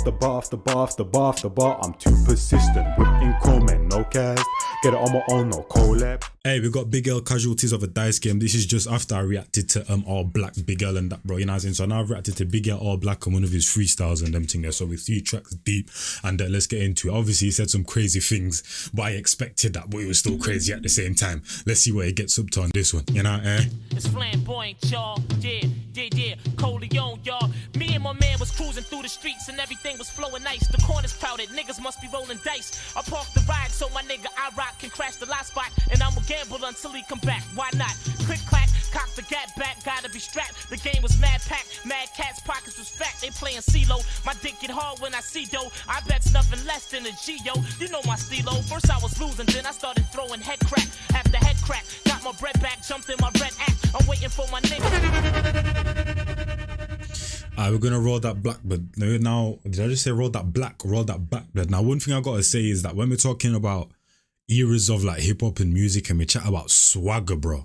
after bar after bar after bar after bar. I'm too persistent with increment, no cast. Get it on my own, no collab. Hey, we got Big L Casualties of a dice game. This is just after I reacted to All Black, Big L and that, bro. You know what I'm saying? So now I've reacted to Big L All Black and one of his freestyles and them thing there. So we're 3 tracks deep, and let's get into it. Obviously, he said some crazy things, but I expected that, but it was still crazy at the same time. Let's see what he gets up to on this one. You know, It's flamboyant, y'all. Yeah. Coleon, y'all. Me and my man was cruising through the streets and everything was flowing nice. The corners crowded, niggas must be rolling dice. I parked the ride so my nigga I rock can crash the lot spot, and I'ma gamble until he come back. Why not? Click clack, cock the gat back, gotta be strapped. The game was mad packed, mad cats pockets was fat. They playing CeeLo. My dick get hard when I see dough. I bet's nothing less than a G-Yo. You know my stilo. First I was losing, then I started throwing head crack. After head crack, got my bread back, jumped in my red act. I'm waiting for my nigga. We're gonna roll that black, but now, did I just say roll that black, roll that back blood? Now, one thing I gotta say is that when we're talking about eras of like hip hop and music and we chat about swagger, bro.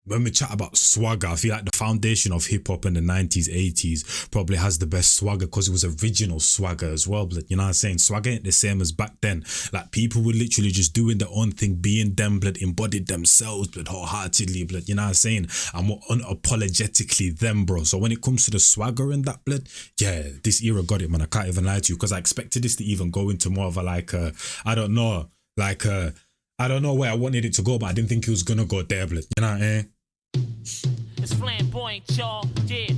When we chat about swagger, I feel like the foundation of hip hop in the 90s, 80s probably has the best swagger because it was original swagger as well. But you know what I'm saying? Swagger ain't the same as back then. Like people were literally just doing their own thing, being them, blood, embodied themselves, blood, wholeheartedly, blood. You know what I'm saying? And more unapologetically them, bro. So when it comes to the swagger and that, blood, yeah, this era got it, man. I can't even lie to you because I expected this to even go into more of a I don't know where I wanted it to go, but I didn't think it was gonna go there, blood. You know what I mean? It's flamboyant, y'all. Yeah.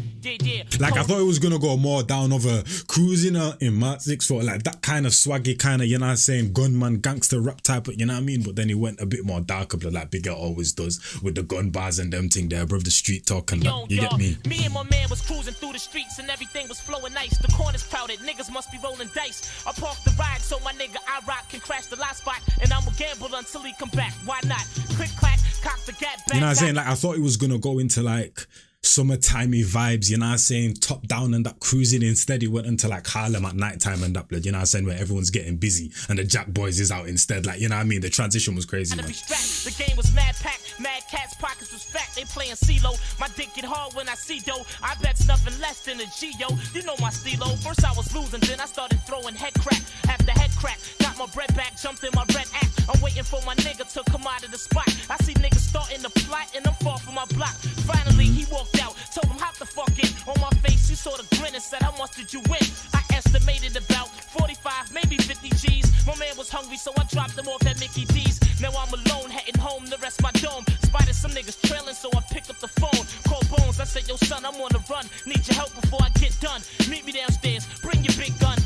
Like I thought it was gonna go more down of a cruising in Mark 6 for like that kind of swaggy kind of, you know what I'm saying, gunman gangster rap type, you know what I mean? But then it went a bit more darker, blood, like Big L always does with the gun bars and them thing there, bro, the street talk and that, you get me? Me and my man was cruising through the streets and everything was flowing nice. The corners crowded, niggas must be rolling dice. I parked the ride so my nigga I rock can crash the lot spot, and I'ma gamble until he come back. Why not? Click clack, cock the gat back. You know what I'm saying? Like I thought it was gonna go into like summertimey vibes, you know what I'm saying, top down and that cruising. Instead it went into like Harlem at night time and that, blood, you know what I'm saying, where everyone's getting busy and the Jack Boys is out instead, like, you know what I mean? The transition was crazy, man. The game was mad packed, mad cats pockets was fat. They playing CeeLo. My dick get hard when I see dough. I bet's nothing less than a G-Yo. You know my stilo. First I was losing, then I started throwing head crack. After head crack, got my bread back, jumped in my red act. I'm waiting for my nigga to come out of the spot. I see niggas starting to plot and I'm far from my block. Finally he walked out, told him hop the fuck in. On my face he saw the grin and said, how much did you win? I estimated about 45, maybe 50 G's. My man was hungry so I dropped him off at Mickey D's. Now I'm alone heading home to rest my dome. Spotted some niggas trailing so I picked up the phone. Called Bones, I said, yo son, I'm on the run. Need your help before I get done. Meet me downstairs, bring your big gun.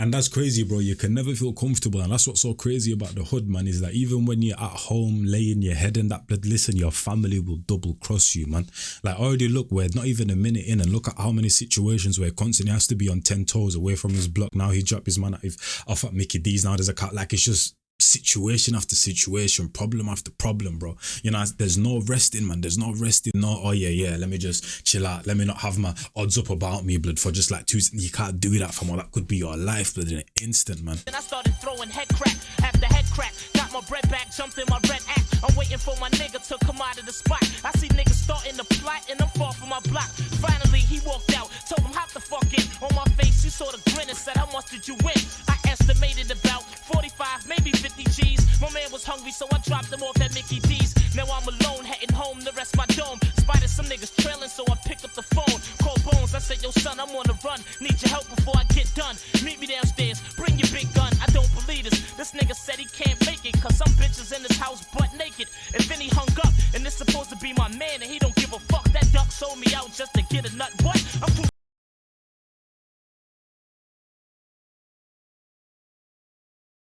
And that's crazy, bro. You can never feel comfortable. And that's what's so crazy about the hood, man, is that even when you're at home laying your head in that blood, listen, your family will double cross you, man. Like already look, we're not even a minute in and look at how many situations where constantly has to be on 10 toes away from his block. Now he dropped his man off at Mickey D's. Now there's a cat, like it's just situation after situation, problem after problem, bro. You know, there's no resting, man. There's no resting. No, oh yeah, let me just chill out. Let me not have my odds up about me, blood, for just like 2 seconds. You can't do that, fam. That could be your life, blood, in an instant, man. Then I started throwing head crack. After head crack, got my bread back, jumped in my red act. I'm waiting for my nigga to come out of the spot. I see niggas starting to plot and I'm far from my block. Finally he walked out, told him hop the fuck in. On my face he saw the grin and said, how much did you win? I estimated about 45, maybe 50 G's. My man was hungry so I dropped him off at Mickey D's. Now I'm alone heading home to rest my dome. Spotted some niggas trailing so I picked up the phone. Called Bones, I said, yo son, I'm on the run. Need your help before I get done. Meet me downstairs, bring your big gun. I don't believe this. This nigga said he can't make it cause some bitches in this house butt naked. And then he hung up and it's supposed to be my man and he don't give a fuck. That duck sold me out just to get a nut. What?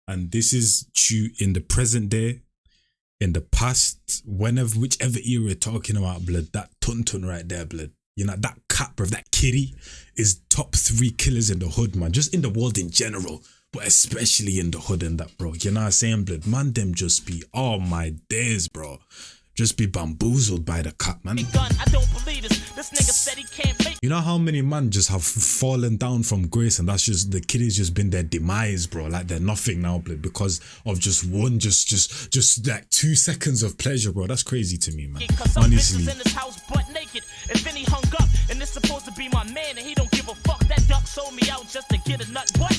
And this is true in the present day, in the past, whenever, whichever era we're talking about, blood, that tuntun right there, blood. You know, that cat, bro, that kitty is top 3 killers in the hood, man. Just in the world in general, but especially in the hood and that, bro. You know what I'm saying, blood? Man, them just be, oh my days, bro. Just be bamboozled by the cat, man. I don't believe this. This nigga said he can't make. You know how many man just have fallen down from grace and that's just, the kid has just been their demise, bro. Like they're nothing now, blood, because of just one, just like 2 seconds of pleasure, bro. That's crazy to me, man. Honestly. In this house butt naked. And then he hung up and it's supposed to be my man and he don't give a fuck. That duck sold me out just to get a nut. What?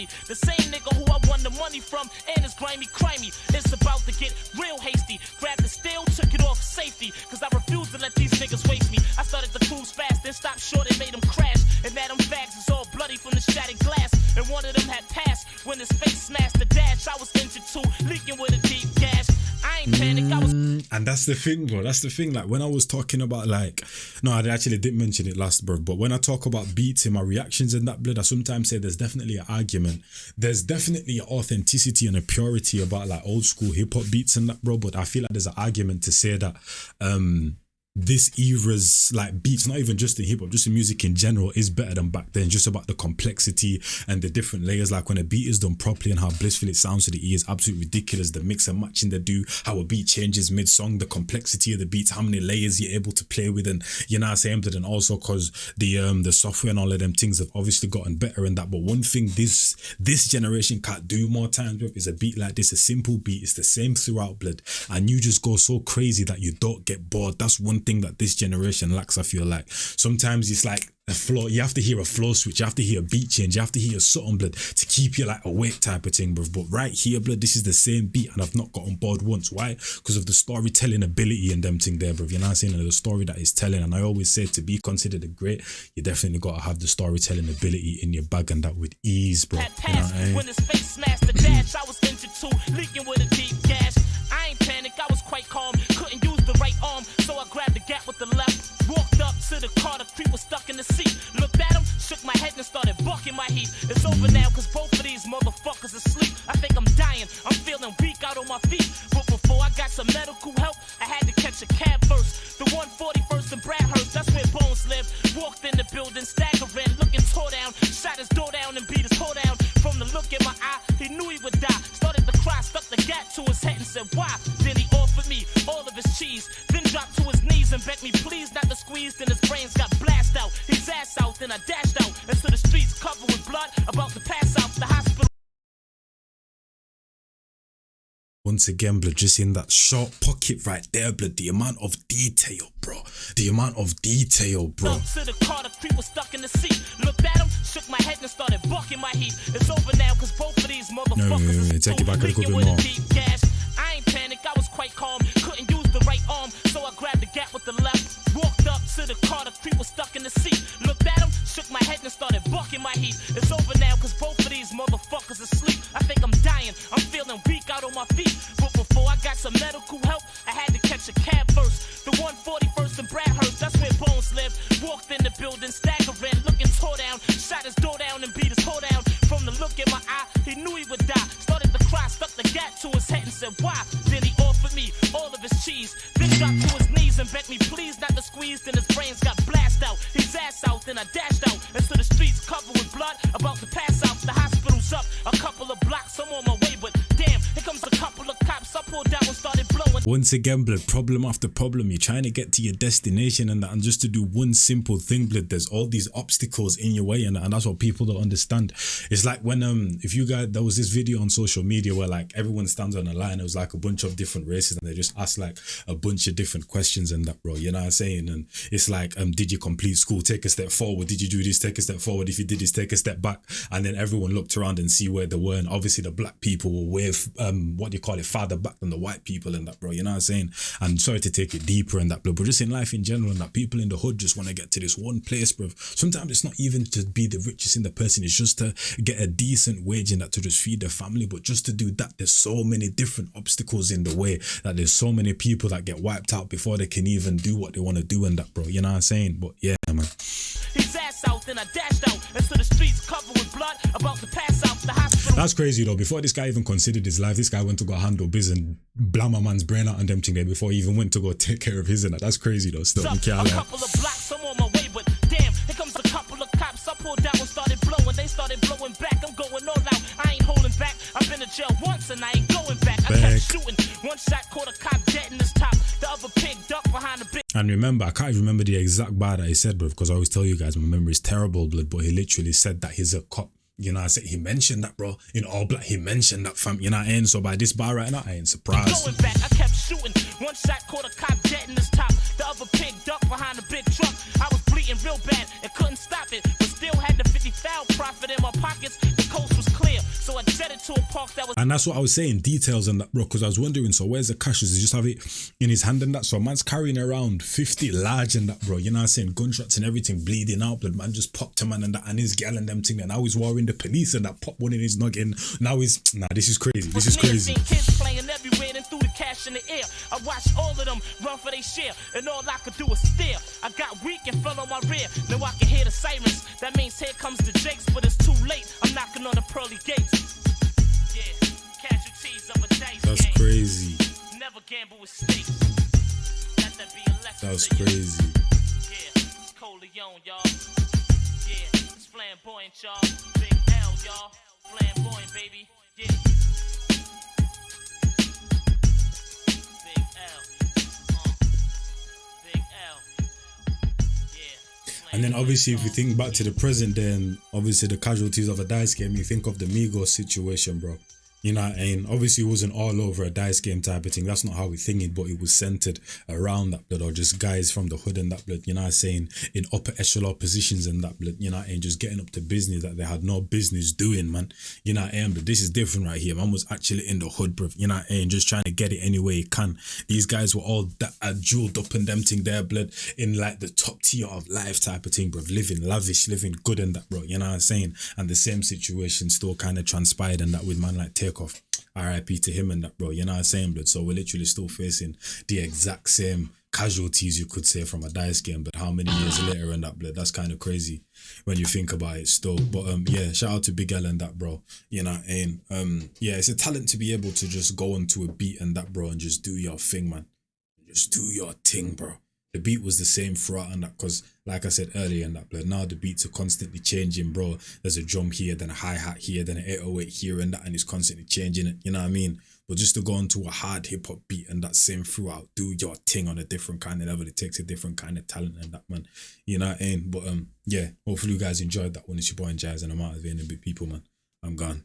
grimy. The same nigga who I won the money from and is grimy, crimey. It's about to get real hasty. Grabbed the steel, took it off safety, cause I refuse to let these niggas waste me. I started to cruise fast, then stopped short and made them crash. And now them bags is all bloody from the shattered glass. And one of them had passed when his face smashed the dash. I was injured too, leaking with a deep gash. I ain't panic, I was. And that's the thing, bro. That's the thing. Like when I was talking about like, no, I actually didn't mention it last, bro. But when I talk about beats and my reactions and that, blood, I sometimes say there's definitely an argument. There's definitely an authenticity and a purity about like old school hip hop beats and that, bro. But I feel like there's an argument to say that this era's like beats, not even just in hip hop, just in music in general, is better than back then. Just about the complexity and the different layers. Like when a beat is done properly and how blissful it sounds to the ear is absolutely ridiculous. The mix and matching they do, how a beat changes mid-song, the complexity of the beats, how many layers you're able to play with, and you know what I'm saying. And also because the software and all of them things have obviously gotten better in that. But one thing this generation can't do more times with is a beat like this, a simple beat. It's the same throughout, blood, and you just go so crazy that you don't get bored. That's one thing that this generation lacks. I feel like sometimes it's like a flow, you have to hear a flow switch, you have to hear a beat change, you have to hear something, blood, to keep you like awake type of thing, bro. But right here, blood, this is the same beat and I've not got on board once. Why? Because of the storytelling ability and them thing there, bro. You know what I'm saying? And the story that is telling. And I always say, to be considered a great, you definitely got to have the storytelling ability in your bag, and that with ease, bro. You know what I mean? When his face smashed the dash, I was injured too, leaking with a deep gash. I ain't panic, I was quite calm, couldn't use the right arm, so I grabbed the gap with the left. Walked up to the car, the creep was stuck in the seat. Looked at him, shook my head and started bucking my heat. It's over now, cause both of these motherfuckers asleep. I think I'm dying, I'm feeling weak out on my feet. But before I got some medical help, I had to catch a cab first. The 141st and Bradhurst, that's where Bones lived. Walked in the building, staggering, looking tore down. Shot his door down and beat his toe down. From the look in my eye, he knew he would die. Started to cry, stuck the gap to his head and said, why? Then he offered me all of his cheese. Then dropped to his knees and begged me please not to squeeze. Then his brains got blasted out, his ass out. Then I dashed out into the streets covered with blood, about to pass out. The hospital. Once again, blood, just in that short pocket right there, blood, the amount of detail, bro. The amount of detail, bro. To the car, the creep was stuck in the seat. Looked at him, shook my head and started bucking my heat. It's over now, cause both of these motherfuckers is take it back a little bit with more. a deep gash. I ain't panic, I was quite calm, couldn't use the right arm, so I grabbed the gap with the left. Walked up to the car, the creep was stuck in the seat. Looked at him, shook my head and started bucking my heat. It's over now, cause both of these motherfuckers asleep. I think I'm dying, I'm feeling weak out on my feet. But before I got some medical help, I had to catch a cab first. The 141st and Bradhurst, that's where Bones lived. Walked in the building, staggering, looking tore down. Shot his door down and beat his toe down. From the look in my eye, he knew he would die. Started to cry, stuck the gap to his head and said, why? Then he offered me all of his cheese. Then dropped to his knees and begged me please not to squeeze. Then his brains got blasted out, his ass out. Then I dashed out into the streets covered with blood, about to pass out. The hospital's up a couple of blocks, I'm on my way, but damn, here comes a couple of cops. I pulled out and started blowing. Once again, blood, problem after problem. You're trying to get to your destination and that, and just to do one simple thing, blood, there's all these obstacles in your way, and that's what people don't understand. It's like when if you guys, there was this video on social media where like everyone stands on a line. It was like a bunch of different races, and they just ask like a bunch of different questions and that, bro. You know what I'm saying? And it's like, did you complete school? Take a step forward. Did you do this? Take a step forward. If you did this, take a step back. And then everyone looked around and see where they were, and obviously the black people were way what do you call it, farther back than the white people and that, bro. You know what I'm saying? And sorry to take it deeper and that, bro, but just in life in general, and that people in the hood just want to get to this one place, bro. Sometimes it's not even to be the richest in the person, it's just to get a decent wage and that, to just feed their family. But just to do that, there's so many different obstacles in the way, that there's so many people that get wiped out before they can even do what they want to do and that, bro. You know what I'm saying? But yeah, man. His ass out, then I dashed out into the streets covered with blood, about to pass out. The hospital. That's crazy though. Before this guy even considered his life, this guy went to go handle biz and blam a man's brain out and them thing there before he even went to go take care of his and that. That's crazy though. Still, a couple of blocks, I'm on my way, but damn, here comes a couple of cops. I pulled out and started blowing. They started blowing back. I'm going all out. I ain't holding back. I've been to jail once and I ain't going back. I kept shooting. One shot caught a cop dead in his top. The other pig ducked behind the big. And remember, I can't even remember the exact bar that he said, bro, because I always tell you guys my memory is terrible, blood. But he literally said that he's a cop. You know, I said he mentioned that, bro. In all black, he mentioned that, fam. You know what I mean? So by this bar right now, I ain't surprised. Going back, I kept shooting. One shot caught a cop dead in his top. The other pig ducked behind the big truck. I was bleeding real bad and couldn't stop it, but still had the 50,000 profit in my pockets. The coast was clear. park that was. And that's what I was saying, details and that, bro, because I was wondering, so where's the cash? Does he just have it in his hand and that? So man's carrying around 50 large and that, bro. You know what I'm saying? Gunshots and everything, bleeding out, blood. Man just popped a man and that, and his gal and them thing. And now he's warring the police and that, pop one in his noggin. Now he's, nah, this is crazy. This is crazy. Kids playing everywhere and threw the cash in the air. I watched all of them run for their share, and all I could do was stare. I got weak and fell on my rear. Now I can hear the sirens. That means here comes the Jakes, but it's too late. I'm knocking on the pearly gates. Yeah, casualties of a dice That's game. crazy. Never gamble with stakes. Let that be a lesson. That's to you. crazy. Yeah, it's Coleon, y'all. Yeah, it's flamboyant, y'all. Big L, y'all. Flamboyant, baby. Yeah. Big L. Big L. Yeah. And then obviously if you think back to the present, then obviously the casualties of a dice game, you think of the Migos situation, bro. You know what I mean? Obviously it wasn't all over a dice game type of thing. That's not how we think it, but it was centered around that blood, or just guys from the hood and that blood, you know what I'm saying, in upper echelon positions and that blood, you know what I mean, just getting up to business that they had no business doing, man. You know what I mean? But this is different right here. Man was actually in the hood, bro. You know what I mean? Just trying to get it any way he can. These guys were all that jeweled up and them thing there, blood, in like the top tier of life type of thing, bro. Living lavish, living good and that, bro. You know what I'm saying? And the same situation still kind of transpired and that with man like Takeoff. RIP to him and that, bro. You know what I'm saying, blood? So we're literally still facing the exact same casualties, you could say, from a dice game, but how many years later and that, blood? That's kind of crazy when you think about it still. But yeah, shout out to Big L and that, bro. You know what I mean? Yeah, it's a talent to be able to just go onto a beat and that, bro, and just do your thing, man. Just do your thing, bro. The beat was the same throughout and that, because like I said earlier in that, blood, now the beats are constantly changing, bro. There's a drum here, then a hi-hat here, then an 808 here and that, and it's constantly changing it, you know what I mean? But just to go onto a hard hip-hop beat and that same throughout, do your thing on a different kind of level, it takes a different kind of talent and that, man. You know what I mean? But yeah, hopefully you guys enjoyed that one. It's your boy Njies, and I'm out of here in a bit, people, man. I'm gone.